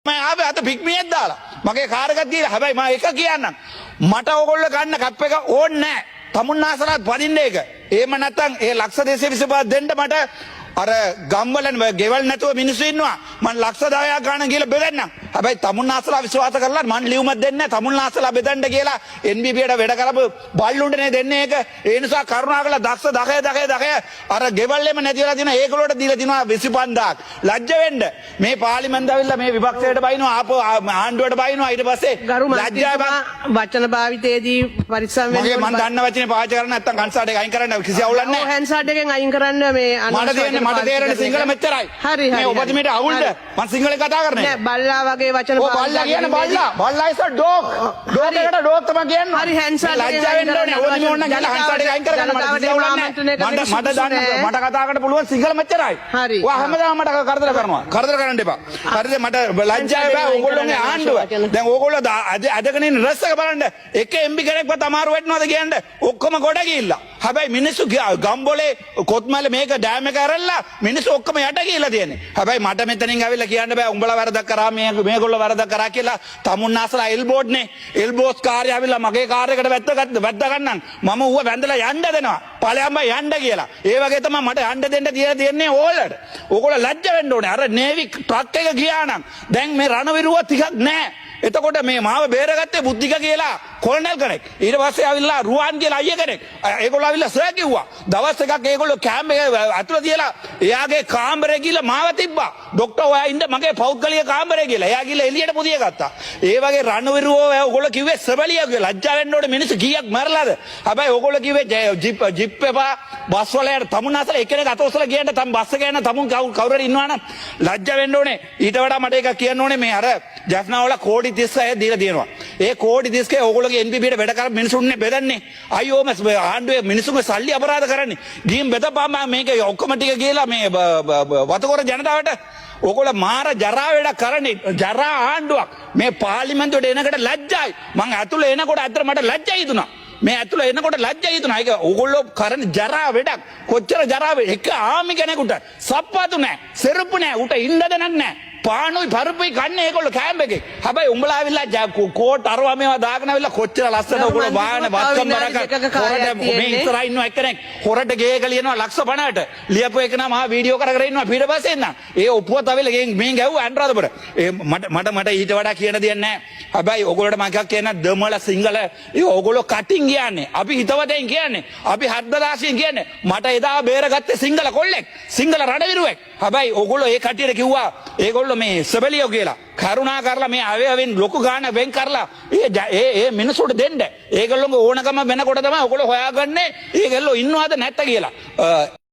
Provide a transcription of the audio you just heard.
मैं आवे आता पिकमिයක් දාලා මගේ කාර් එකක් දීලා හැබැයි මම එක කියන්නම් මට ඕගොල්ලෝ ගන්න කප් එක ඕනේ නැහැ තමුන්නාසලාත් වදින්න ඒක එහෙම නැත්නම් ඒ ලක්ෂ 225 දෙන්න මට අර ගම්වල ගෙවල් නැතුව මිනිස්සු ඉන්නවා මම ලක්ෂ 10ක් ගන්න කියලා බෙදන්නම් හැබැයි තමුන්නාසලා විශ්වාස කරලා මම ලියුමක් දෙන්නේ නැහැ තමුන්නාසලා බෙදන්න කියලා NBBට වැඩ කරපු බල්ලුන්ටනේ දෙන්නේ ඒක ඒ නිසා කරුණාකරලා දක්ෂ 10 අර ගෙවල්ෙම නැති වෙලා තියෙන ඒගොල්ලෝට දීලා තිනවා 25000ක් ලැජ්ජ වෙන්න මේ පාර්ලිමේන්තුව ඇවිල්ලා මේ විපක්ෂයට බයිනවා ආපහු ආණ්ඩුවට බයිනවා ඊට පස්සේ ලැජ්ජාව වචන භාවිතයේදී පරිස්සම් වෙන්න මම දන්න වචනේ පාවිච්චි කරන්නේ නැත්නම් කන්සාඩ් එක අයින් කරන්න කිසි අවුලක් නැහැ හැන්සාඩ් එකෙන් අයින් කරන්න මේ මට තේරෙන්නේ සිංහල මෙච්චරයි. හරි මේ ඔබතුමීට අවුල්ද? මම සිංහලෙන් කතා කරන්නේ. නෑ බල්ලා වගේ වචන පාවිච්චි බල්ලා කියන්නේ බල්ලා. බල්ලා is a dog. dog එකට dog තමයි කියන්නේ. හරි හැන්සාඩ් එක ලැජ්ජා වෙන්න ඕනේ. ඔබතුමී ඕන නම් ගිහලා හැන්සාඩ් එක අයින් කරගන්න මට කිසි අවුලක් නැහැ. මට කතා කරන්න පුළුවන් සිංහල මෙච්චරයි. හරි. ඔයා හැමදාම මට කරදර කරනවා. කරදර කරන්න එපා. හරිද? මට ලැජ්ජාව බෑ ඕගොල්ලෝගේ ආණ්ඩුව. දැන් ඕගොල්ලෝ අදගෙන ඉන්න රස් එක බලන්න. එක MB කෙනෙක්වත් අමාරු වෙන්නවද කියන්නේ? ඔක්කොම ගොඩ ගිහිල්ලා. හැබැයි මිනිස්සු ගම්බොලේ කොත්මල මේක ඩෑම් එක ඇරලා මිනිස්සු ඔක්කොම යට ගිහලා තියෙන්නේ. හැබැයි මට මෙතනින් ඇවිල්ලා කියන්න බෑ උඹලා වැරදක් කරා මේගොල්ලෝ වැරදක් කරා කියලා තමුන්නාසලා එල්බෝඩ්නේ. එල්බෝස් කාර්යය ඇවිල්ලා මගේ කාර් එකට වැද්ද ගන්නන්. මම ඌව වැඳලා යන්න දෙනවා. ඵලයන්ම යන්න කියලා. ඒ වගේ තමයි මට යන්න දෙන්න තියෙන්නේ ඕලට. ඕගොල්ලෝ ලැජ්ජ වෙන්න ඕනේ. අර නේවි ට්‍රක් එක ගියා නම් දැන් මේ රණවිරුව ටිකක් නැහැ. එතකොට මේ මාව බේරගත්තේ බුද්ධික කියලා කොල්නල් කෙනෙක්. ඊට පස්සේ ආවිල්ලා රුවන් කියලා අයියා කෙනෙක්. ඒගොල්ලෝ ආවිල්ලා සර් කිව්වා. දවස් එකක් ඒගොල්ලෝ කැම්ප් එක ඇතුළේ තියලා එයාගේ කාමරේ ගිහලා මාව තිබ්බා. ડોක්ටර් ඔයා ඉන්න මගේ පෞද්ගලික කාමරේ කියලා. එයා ගිහලා එළියට පුදිය ගත්තා. ඒ වගේ රණවිරුවෝ ඕගොල්ලෝ කිව්වේ සබලිය කියලා. ලැජ්ජා වෙන්න ඕනේ මිනිස්සු කීයක් මරලාද? හැබැයි ඕගොල්ලෝ කිව්වේ ජිප් එපා බස් වල යන තමුන්නාසල එක්කෙනෙක් අතෝසල ගියන්න තම බස් එක යන තමුන් කවුරු හරි ඉන්නවා නම් ලැජ්ජා වෙන්න ඕනේ. ඊට වඩා මට එකක් කියන්න ඕනේ මේ අර ජෆ්නා වල කෝටි 36 දීලා තියෙනවා. ඒ කෝටි 36 ඕගොල්ලෝගේ NPBට වැඩ කර මිනිසුන්නේ බෙදන්නේ. අයියෝම ආණ්ඩුවේ මිනිසුන්ගේ සල්ලි අපරාධ කරන්නේ. ගිහින් බෙදපම් මේක ඔක්කොම ටික ගිහලා මේ වතකොර ජනතාවට ඕගොල්ලෝ මාර ජරා වැඩ කරන්නේ. ජරා ආණ්ඩුවක්. මේ පාර්ලිමේන්තුවට එනකොට ලැජ්ජයි. මං ඇතුළේ එනකොට ඇත්තට මට ලැජ්ජයි හිතුණා. මේ ඇතුළේ එනකොට ලැජ්ජයි හිතුණා. ඒක ඕගොල්ලෝ කරන ජරා වැඩක්. කොච්චර ජරාව එක ආමි කෙනෙකුට සප්පාතු නැහැ. සෙරුප්පු නැහැ. උට ඉන්න දෙයක් නැහැ. පානුයි පරුපුයි කන්නේ ඒගොල්ලෝ කැම්ප් එකේ. හැබැයි උඹලා ආවිල්ලා කෝට් අරවා මේවා දාගෙන ආවිල්ලා කොච්චර ලස්සන ඕගොල්ලෝ වාහන වත්කම් බරක හොරට මේ ඉස්සරහා ඉන්නවා එක්කෙනෙක් හොරට ගේක ලියනවා ලක්ෂ 50ට. ලියපු එක නම් මහා වීඩියෝ කර කර ඉන්නවා ඊට පස්සේ එන්න. ඒ ඔප්පුවත් ආවිල්ලා මේ ගැව්වා අනුරාධපුර. ඒ මට ඊට වඩා කියන දෙයක් නැහැ. හැබැයි ඕගොල්ලෝට මම එකක් කියන්න දමල සිංහල ඒ ඕගොල්ලෝ කටින් කියන්නේ. අපි හිතවතෙන් කියන්නේ. අපි හද්දදාසියෙන් කියන්නේ. මට එදා බේරගත්තේ සිංහල කොල්ලෙක්. සිංහල රණවිරුවෙක්. හැබැයි ඕගොල්ලෝ ඒ කටියට කිව්වා ඒගොල්ලෝ මේ සබලියෝ කියලා කරුණා කරලා මේ අවයවෙන් ලොකු ගාණ වෙන් කරලා ඒ මිනිස්සුන්ට දෙන්න. ඒගොල්ලෝගේ ඕනකම වෙනකොට තමයි ඔයගොල්ලෝ හොයාගන්නේ ඒගොල්ලෝ ඉන්නවද නැත්ද කියලා.